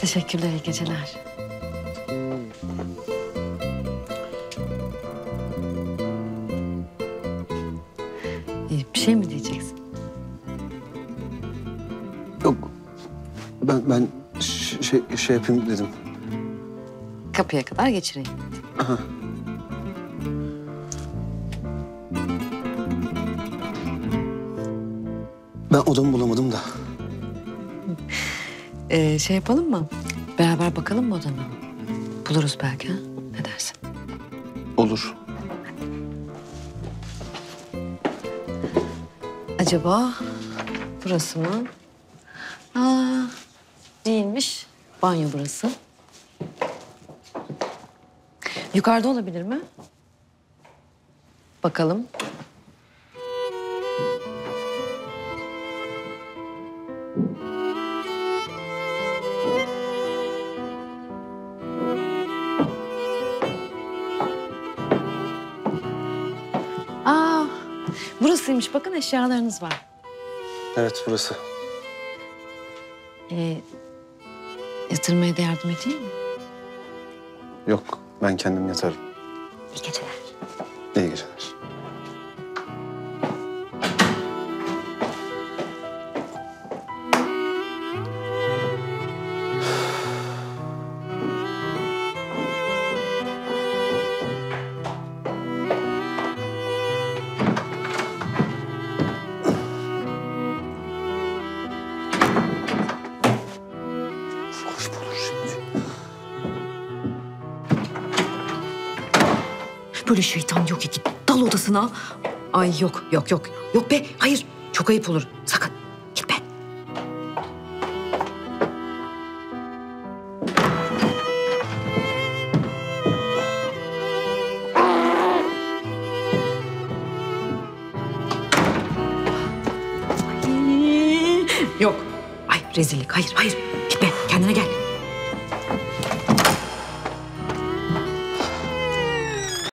Teşekkürler, iyi geceler. Bir şey mi diyeceksin? Yok. Ben şey yapayım dedim. Kapıya kadar geçireyim. Aha. Ben odamı bulamadım da. Şey yapalım mı? Beraber bakalım mı odana? Buluruz belki, ha? Ne dersin? Olur. Acaba burası mı? Aa, değilmiş. Banyo burası. Yukarıda olabilir mi? Bakalım. Aa, burasıymış. Bakın eşyalarınız var. Evet, burası. Yatırmaya da yardım edeyim mi? Yok, ben kendim yatarım. İyi geceler. İyi geceler. Hoş bulur şimdi. Böyle şeytan yok ya, git dal odasına. Ay yok. Yok be, hayır. Çok ayıp olur. Sakın. Git be. Ay, yok. Ay rezillik. Hayır. Git be. Kendine gel.